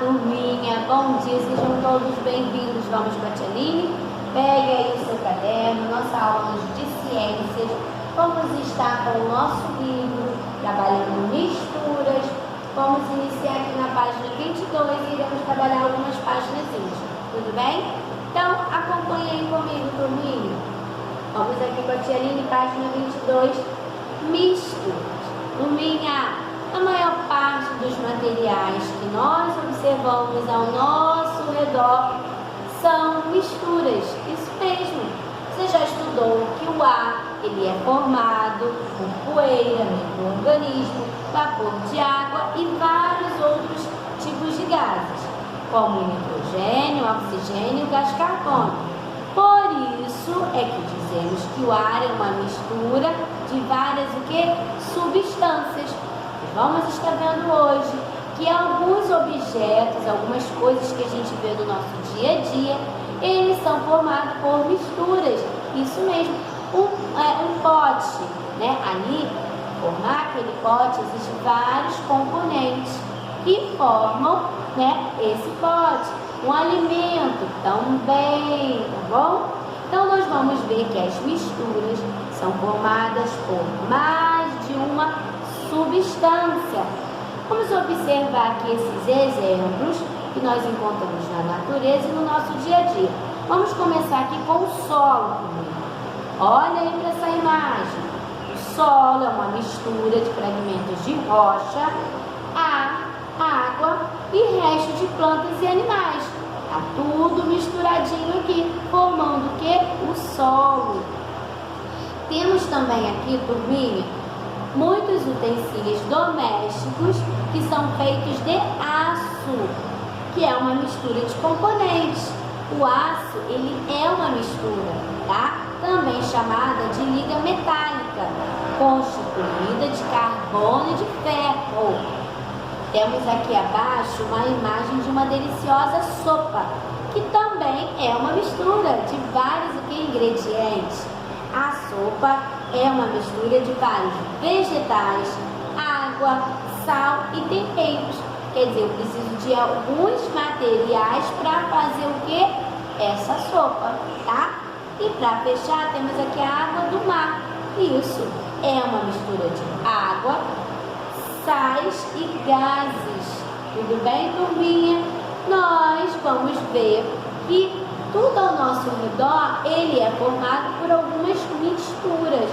turminha, bom dia, sejam todos bem-vindos. Vamos com a tia Aline. Pegue aí o seu caderno, nossa aula de ciências. Vamos estar com o nosso livro, trabalhando misturas. Vamos iniciar aqui na página 22 e iremos trabalhar algumas páginas. Tudo bem? Então, acompanhe aí comigo, turminha. Vamos aqui com a tia Aline, página 22, misturas. Turminha, a maior parte dos materiais que nós observamos ao nosso redor são misturas. Isso mesmo. Você já estudou que o ar ele é formado por poeira, micro-organismo, vapor de água e vários outros tipos de gases, como o nitrogênio, o oxigênio e o gás carbônico. Por isso é que dizemos que o ar é uma mistura de várias substâncias. Vamos estar vendo hoje que alguns objetos, algumas coisas que a gente vê no nosso dia a dia, eles são formados por misturas. Isso mesmo, um pote, né? Ali, formar aquele pote, existem vários componentes que formam, né, esse pote. Um alimento também, tá bom? Então, nós vamos ver que as misturas são formadas por mais de uma substância. Vamos observar aqui esses exemplos que nós encontramos na natureza e no nosso dia a dia. Vamos começar aqui com o solo. Olha aí para essa imagem. O solo é uma mistura de fragmentos de rocha, ar, água e resto de plantas e animais. Tá tudo misturadinho aqui, formando o que? O solo. Temos também aqui, turminha, muitos utensílios domésticos que são feitos de aço, que é uma mistura de componentes. O aço, ele é uma mistura, tá? Também chamada de liga metálica, constituída de carbono e de ferro. Temos aqui abaixo uma imagem de uma deliciosa sopa, que também é uma mistura de vários ingredientes. A sopa é uma mistura de vários vegetais, água, sal e temperos. Quer dizer, eu preciso de alguns materiais para fazer o que? Essa sopa, tá? E para fechar, temos aqui a água do mar. Isso é uma mistura de água, sais e gases. Tudo bem, turminha? Nós vamos ver que tudo ao nosso redor, ele é formado por algumas misturas,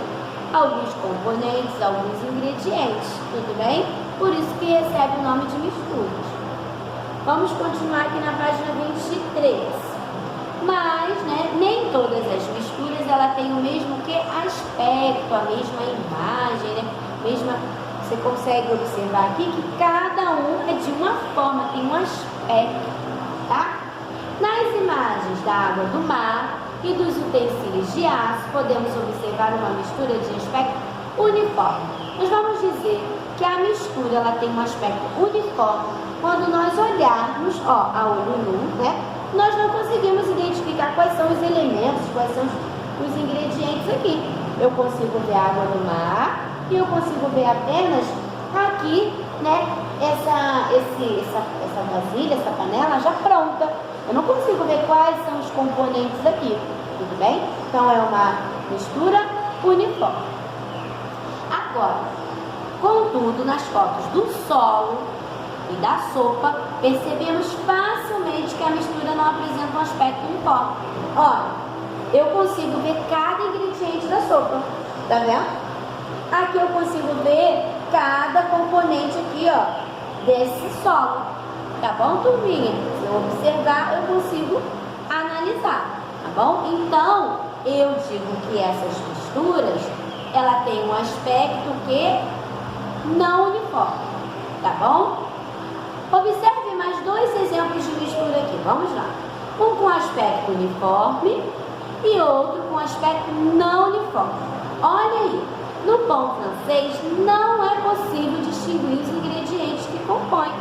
alguns componentes, alguns ingredientes, tudo bem? Por isso que recebe o nome de misturas. Vamos continuar aqui na página 23. Mas, né, nem todas as misturas, ela tem o mesmo aspecto, a mesma imagem, né? Você consegue observar aqui que cada um é de uma forma, tem um aspecto, tá? Nas imagens da água do mar e dos utensílios de aço, podemos observar uma mistura de aspecto uniforme. Nós vamos dizer que a mistura ela tem um aspecto uniforme quando nós olharmos, a olho nu, né? Nós não conseguimos identificar quais são os elementos, quais são os ingredientes aqui. Eu consigo ver a água do mar e eu consigo ver apenas aqui, né, essa vasilha, essa panela já pronta. Eu não consigo ver quais são os componentes aqui, tudo bem? Então, é uma mistura uniforme. Agora, contudo, nas fotos do solo e da sopa, percebemos facilmente que a mistura não apresenta um aspecto uniforme. Olha, eu consigo ver cada ingrediente da sopa, tá vendo? Aqui eu consigo ver cada componente aqui, desse solo. Tá bom, turminha? Se eu observar, eu consigo analisar, tá bom? Então, eu digo que essas misturas, ela tem um aspecto não uniforme, tá bom? Observe mais dois exemplos de mistura aqui, vamos lá. Um com aspecto uniforme e outro com aspecto não uniforme. Olha aí, no pão francês não é possível distinguir os ingredientes que compõem.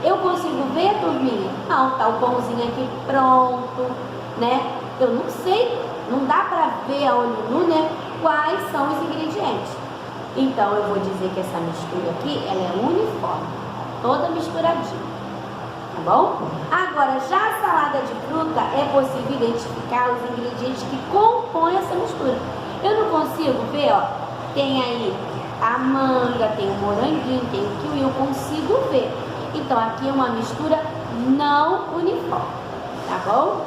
Eu consigo ver, turminha? Não, tá o pãozinho aqui pronto, né? Eu não sei, não dá pra ver a olho nu, né? Quais são os ingredientes. Então, eu vou dizer que essa mistura aqui, ela é uniforme, toda misturadinha. tá bom? Agora, já a salada de fruta, é possível identificar os ingredientes que compõem essa mistura. Eu não consigo ver, ó, tem aí a manga, tem o moranguinho, tem o kiwi, eu consigo ver. Então, aqui é uma mistura não uniforme, tá bom?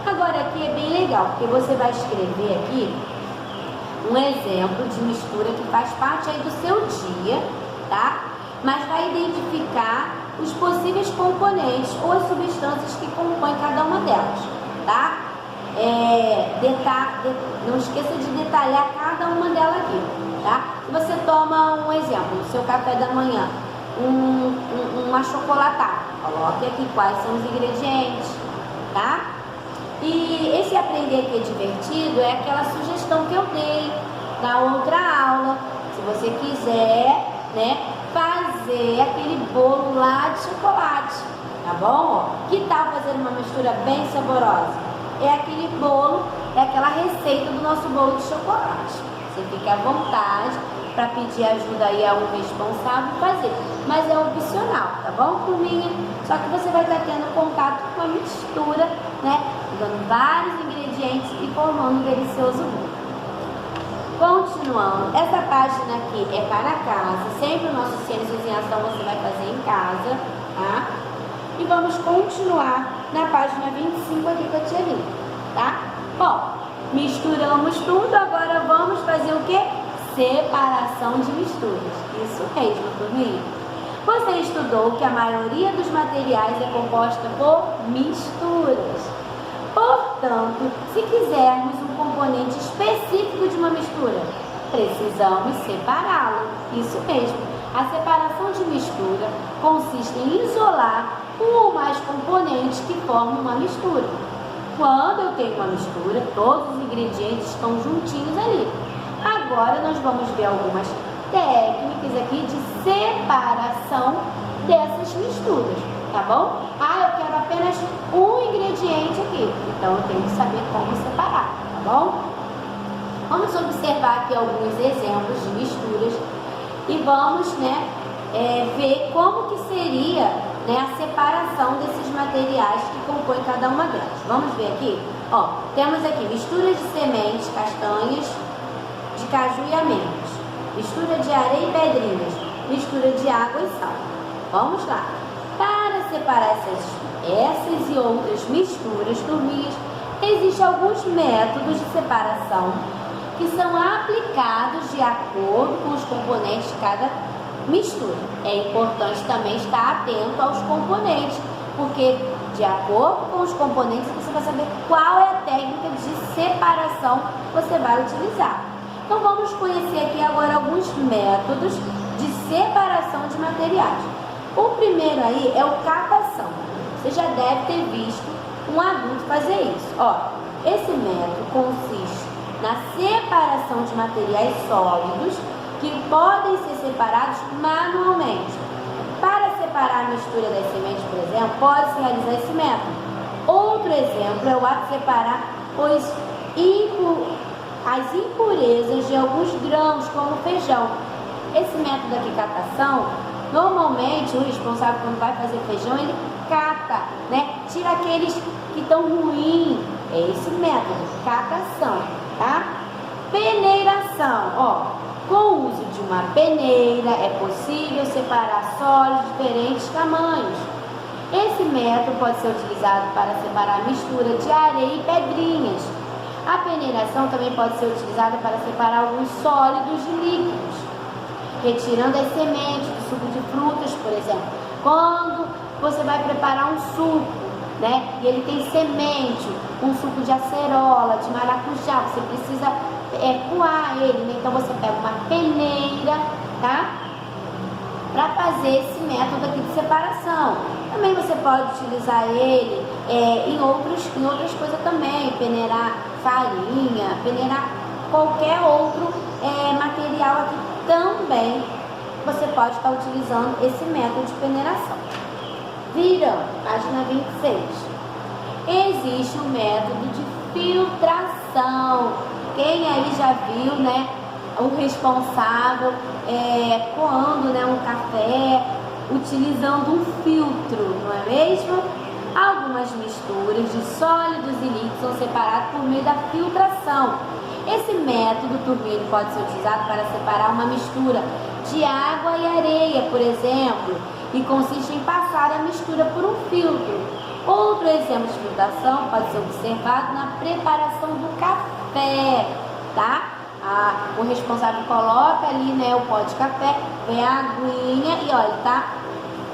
Agora, aqui é bem legal, porque você vai escrever aqui um exemplo de mistura que faz parte aí do seu dia, tá? Mas vai identificar os possíveis componentes ou as substâncias que compõem cada uma delas, tá? Não esqueça de detalhar cada uma delas aqui, tá? Se você toma um exemplo, no seu café da manhã, uma chocolatada, coloque aqui quais são os ingredientes, tá? E esse aprender aqui é divertido é aquela sugestão que eu dei na outra aula. Se você quiser, né, fazer aquele bolo lá de chocolate, tá bom? Que tal fazer uma mistura bem saborosa? É aquele bolo, é aquela receita do nosso bolo de chocolate. Você fica à vontade para pedir ajuda aí a um responsável fazer, mas é opcional, tá bom, turminha? Só que você vai estar tendo contato com a mistura, né, usando vários ingredientes e formando um delicioso bolo. Continuando, essa página aqui é para casa, sempre o nosso Ciências em Ação você vai fazer em casa, tá? E vamos continuar na página 25 aqui com a tia Lívia, tá? Bom, misturamos tudo, agora vamos fazer o quê? Separação de misturas. Isso mesmo, turminha. Você estudou que a maioria dos materiais é composta por misturas. Portanto, se quisermos um componente específico de uma mistura, precisamos separá-lo. Isso mesmo. A separação de mistura consiste em isolar um ou mais componentes que formam uma mistura. Quando eu tenho uma mistura, todos os ingredientes estão juntinhos ali. Agora nós vamos ver algumas técnicas aqui de separação dessas misturas, tá bom? Eu quero apenas um ingrediente aqui, então eu tenho que saber como separar, tá bom? Vamos observar aqui alguns exemplos de misturas e vamos, né, ver como que seria, né, a separação desses materiais que compõem cada uma delas. Vamos ver aqui? Ó, temos aqui mistura de sementes, castanhas, de caju e amêndoas, mistura de areia e pedrinhas, mistura de água e sal. Vamos lá. Para separar essas e outras misturas, turminhas, existem alguns métodos de separação que são aplicados de acordo com os componentes de cada mistura. É importante também estar atento aos componentes, porque de acordo com os componentes você vai saber qual é a técnica de separação que você vai utilizar. Então vamos conhecer aqui agora alguns métodos de separação de materiais. O primeiro aí é o catação. Você já deve ter visto um adulto fazer isso. Ó, esse método consiste na separação de materiais sólidos que podem ser separados manualmente. Para separar a mistura das sementes, por exemplo, pode-se realizar esse método. Outro exemplo é o ato de separar as impurezas de alguns grãos, como feijão. Esse método aqui, catação, normalmente o responsável quando vai fazer feijão, ele cata, né? Tira aqueles que estão ruins. É esse método, catação, tá? Peneiração, ó. Com o uso de uma peneira é possível separar sólidos de diferentes tamanhos. Esse método pode ser utilizado para separar a mistura de areia e pedrinhas. A peneiração também pode ser utilizada para separar alguns sólidos de líquidos, retirando as sementes do suco de frutas, por exemplo. Quando você vai preparar um suco, né, e ele tem semente, um suco de acerola, de maracujá, você precisa coar ele, né? Então você pega uma peneira, tá? Para fazer esse método aqui de separação. Também você pode utilizar ele em outras coisas também, peneirar farinha, peneirar qualquer outro material aqui também. Você pode estar utilizando esse método de peneiração. Vira, página 26. Existe um método de filtração. Quem aí já viu, né, o responsável coando, né, um café, utilizando um filtro, não é mesmo? as misturas de sólidos e líquidos são separados por meio da filtração. Esse método, Turmini, pode ser utilizado para separar uma mistura de água e areia, por exemplo, e consiste em passar a mistura por um filtro. Outro exemplo de filtração pode ser observado na preparação do café, tá? O responsável coloca ali, né, o pó de café, vem a aguinha e olha, tá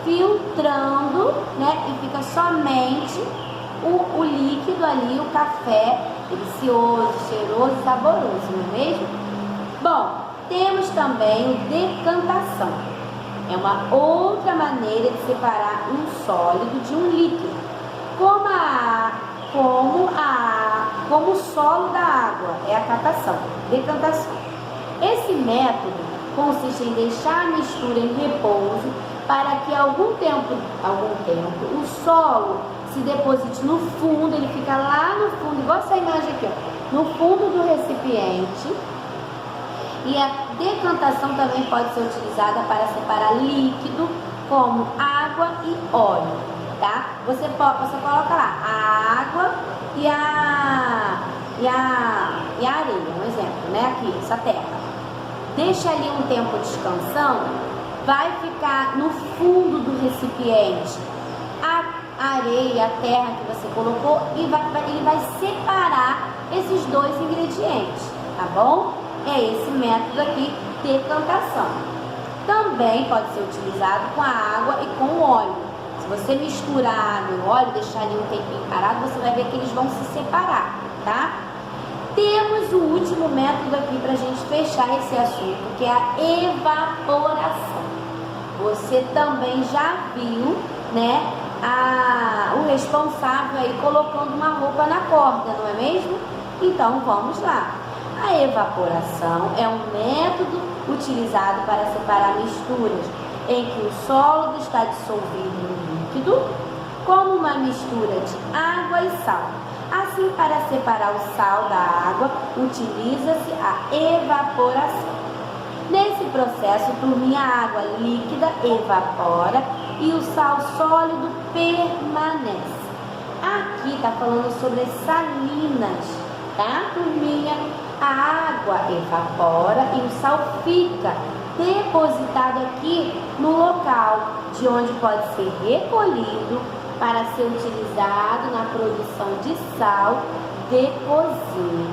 filtrando, né, e fica somente o líquido ali, o café, delicioso, cheiroso, saboroso, não é mesmo? Bom, temos também o decantação. É uma outra maneira de separar um sólido de um líquido, como o solo da água, é a catação, decantação. Esse método consiste em deixar a mistura em repouso para que algum tempo o solo se deposite no fundo, ele fica lá no fundo, igual essa imagem aqui, ó, no fundo do recipiente. E a decantação também pode ser utilizada para separar líquido como água e óleo, tá? Você coloca lá a água e a areia, um exemplo, né? Aqui, essa terra. Deixa ali um tempo descansando, vai ficar no fundo do recipiente a areia, a terra que você colocou, e ele vai separar esses dois ingredientes, tá bom? É esse método aqui, decantação. Também pode ser utilizado com a água e com o óleo. Se você misturar a água e o óleo, deixar ali um tempinho parado, você vai ver que eles vão se separar, tá? Temos o último método aqui para a gente fechar esse assunto, que é a evaporação. Você também já viu, né, o responsável aí colocando uma roupa na corda, não é mesmo? Então vamos lá. A evaporação é um método utilizado para separar misturas em que o sólido está dissolvido no líquido, como uma mistura de água e sal. Assim, para separar o sal da água, utiliza-se a evaporação. Nesse processo, turminha, a água líquida evapora e o sal sólido permanece. Aqui está falando sobre as salinas, tá, turminha? A água evapora e o sal fica depositado aqui no local de onde pode ser recolhido para ser utilizado na produção de sal de cozinha.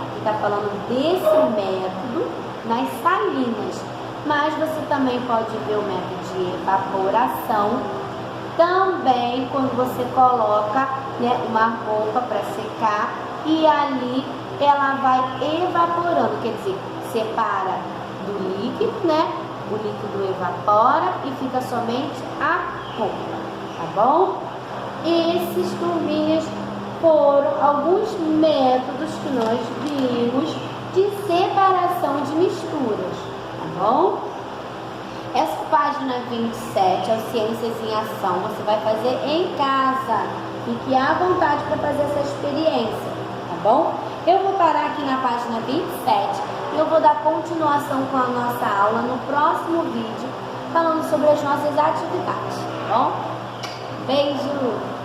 Aqui está falando desse método nas salinas, mas você também pode ver o método de evaporação também quando você coloca, né, uma roupa para secar e ali ela vai evaporando, quer dizer, separa do líquido, né? O líquido evapora e fica somente a roupa, tá bom? Esses, turminhas, foram alguns métodos que nós vimos de separação de misturas, tá bom? Essa página 27 é o Ciências em Ação, você vai fazer em casa. Fique à vontade para fazer essa experiência, tá bom? Eu vou parar aqui na página 27 e eu vou dar continuação com a nossa aula no próximo vídeo, falando sobre as nossas atividades, tá bom? Beijo!